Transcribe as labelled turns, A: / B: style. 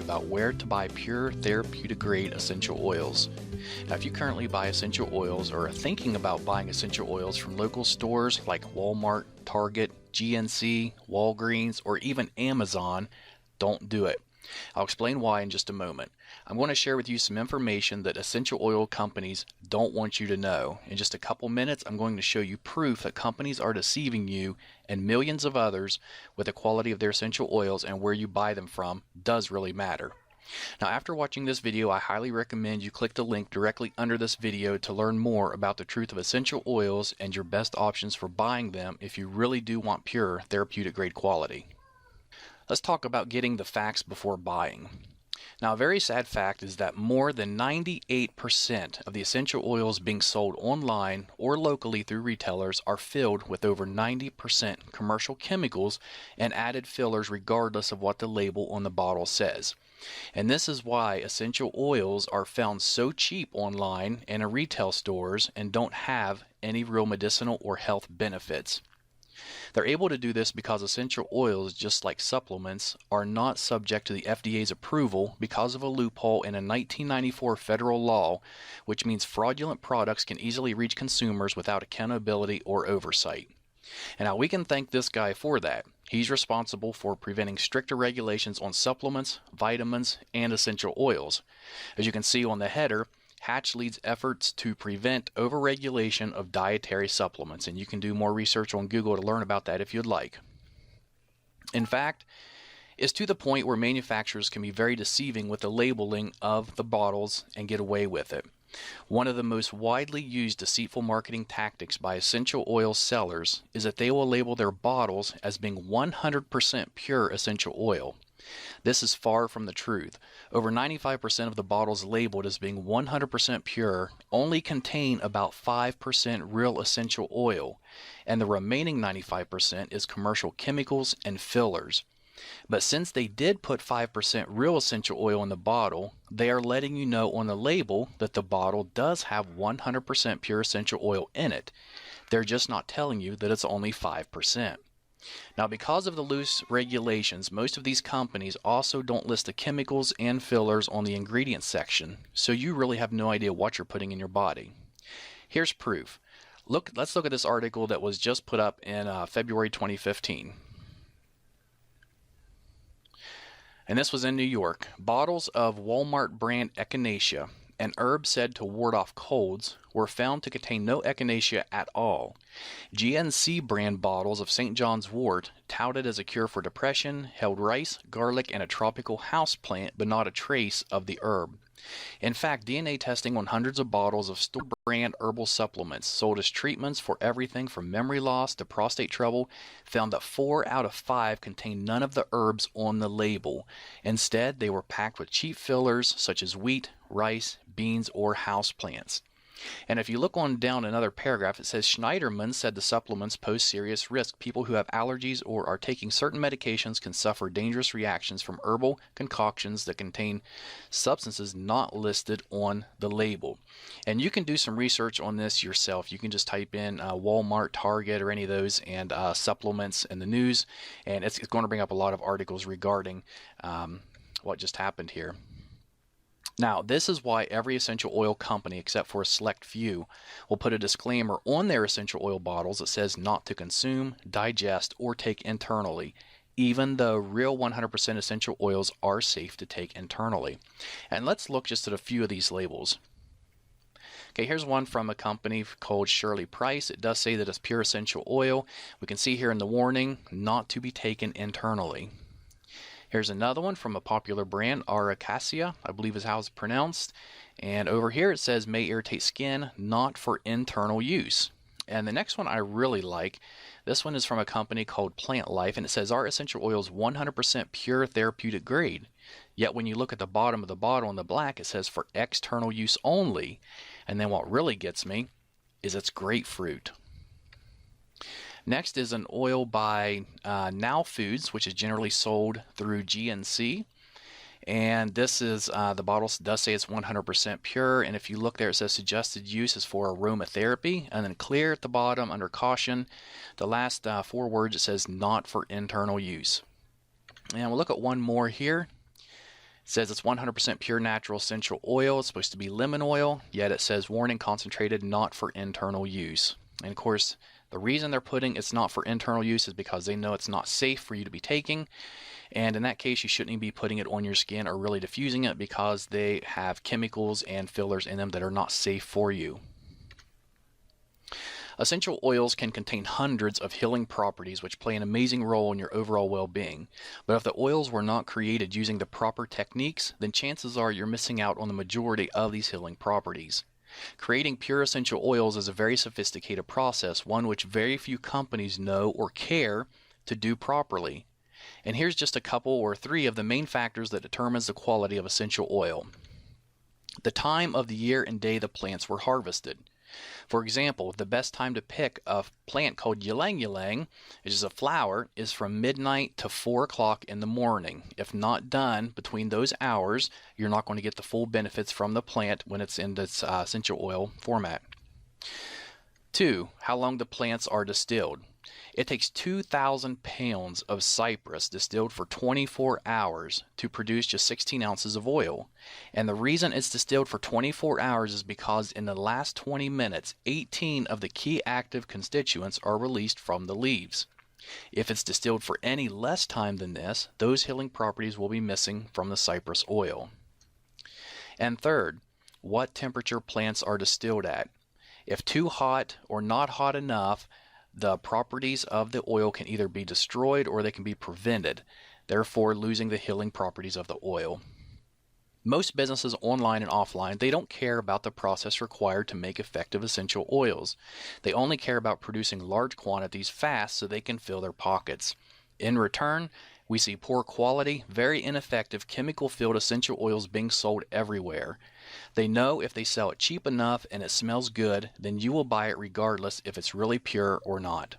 A: about where to buy pure therapeutic grade essential oils. Now, if you currently buy essential oils or are thinking about buying essential oils from local stores like Walmart, Target, GNC, Walgreens, or even Amazon, don't do it. I'll explain why in just a moment. I'm going to share with you some information that essential oil companies don't want you to know. In just a couple minutes, I'm going to show you proof that companies are deceiving you and millions of others with the quality of their essential oils, and where you buy them from does really matter. Now, after watching this video, I highly recommend you click the link directly under this video to learn more about the truth of essential oils and your best options for buying them if you really do want pure therapeutic grade quality. Let's talk about getting the facts before buying. Now, a very sad fact is that more than 98% of the essential oils being sold online or locally through retailers are filled with over 90% commercial chemicals and added fillers regardless of what the label on the bottle says. And this is why essential oils are found so cheap online and in retail stores and don't have any real medicinal or health benefits. They're able to do this because essential oils, just like supplements, are not subject to the FDA's approval because of a loophole in a 1994 federal law, which means fraudulent products can easily reach consumers without accountability or oversight. And now we can thank this guy for that. He's responsible for preventing stricter regulations on supplements, vitamins, and essential oils. As you can see on the header, Hatch leads efforts to prevent overregulation of dietary supplements, and you can do more research on Google to learn about that if you'd like. In fact, it's to the point where manufacturers can be very deceiving with the labeling of the bottles and get away with it. One of the most widely used deceitful marketing tactics by essential oil sellers is that they will label their bottles as being 100% pure essential oil. This is far from the truth. Over 95% of the bottles labeled as being 100% pure only contain about 5% real essential oil, and the remaining 95% is commercial chemicals and fillers. But since they did put 5% real essential oil in the bottle, they are letting you know on the label that the bottle does have 100% pure essential oil in it. They're just not telling you that it's only 5%. Now, because of the loose regulations, most of these companies also don't list the chemicals and fillers on the ingredients section, so you really have no idea what you're putting in your body. Here's proof. Let's look at this article that was just put up in February 2015. And this was in New York. Bottles of Walmart brand echinacea, an herb said to ward off colds, were found to contain no echinacea at all. GNC brand bottles of St. John's wort, touted as a cure for depression, held rice, garlic, and a tropical house plant, but not a trace of the herb. In fact, DNA testing on hundreds of bottles of store brand herbal supplements sold as treatments for everything from memory loss to prostate trouble found that 4 out of 5 contained none of the herbs on the label. Instead, they were packed with cheap fillers such as wheat, rice, beans, or house plants. And if you look on down another paragraph, it says Schneiderman said the supplements pose serious risk. People who have allergies or are taking certain medications can suffer dangerous reactions from herbal concoctions that contain substances not listed on the label. And you can do some research on this yourself. You can just type in Walmart, Target, or any of those, and supplements in the news, and it's going to bring up a lot of articles regarding what just happened here. Now, this is why every essential oil company, except for a select few, will put a disclaimer on their essential oil bottles that says not to consume, digest, or take internally, even though real 100% essential oils are safe to take internally. And let's look just at a few of these labels. Okay, here's one from a company called Shirley Price. It does say that it's pure essential oil. We can see here in the warning, not to be taken internally. Here's another one from a popular brand, Aracacia, I believe is how it's pronounced. And over here it says may irritate skin, not for internal use. And the next one I really like. This one is from a company called Plant Life, and it says our essential oil is 100% pure therapeutic grade. Yet when you look at the bottom of the bottle in the black, it says for external use only. And then what really gets me is it's grapefruit. Next is an oil by Now Foods, which is generally sold through GNC. And this is, the bottle does say it's 100% pure. And if you look there, it says suggested use is for aromatherapy. And then clear at the bottom under caution. The last 4 words, it says not for internal use. And we'll look at one more here. says it's 100% pure natural essential oil. It's supposed to be lemon oil, yet it says warning concentrated, not for internal use. And of course, the reason they're putting it's not for internal use is because they know it's not safe for you to be taking. And in that case, you shouldn't even be putting it on your skin or really diffusing it because they have chemicals and fillers in them that are not safe for you. Essential oils can contain hundreds of healing properties which play an amazing role in your overall well-being. But if the oils were not created using the proper techniques, then chances are you're missing out on the majority of these healing properties. Creating pure essential oils is a very sophisticated process, one which very few companies know or care to do properly. And here's just a couple or three of the main factors that determines the quality of essential oil. The time of the year and day the plants were harvested. For example, the best time to pick a plant called ylang ylang, which is a flower, is from midnight to 4 o'clock in the morning. If not done between those hours, you're not going to get the full benefits from the plant when it's in this essential oil format. 2. How long the plants are distilled. It takes 2,000 pounds of cypress distilled for 24 hours to produce just 16 ounces of oil. And the reason it's distilled for 24 hours is because in the last 20 minutes, 18 of the key active constituents are released from the leaves. If it's distilled for any less time than this, those healing properties will be missing from the cypress oil. And third, what temperature plants are distilled at. If too hot or not hot enough, the properties of the oil can either be destroyed or they can be prevented, therefore losing the healing properties of the oil. Most businesses online and offline, they don't care about the process required to make effective essential oils. They only care about producing large quantities fast so they can fill their pockets. In return, we see poor quality, very ineffective chemical-filled essential oils being sold everywhere. They know if they sell it cheap enough and it smells good, then you will buy it regardless if it's really pure or not.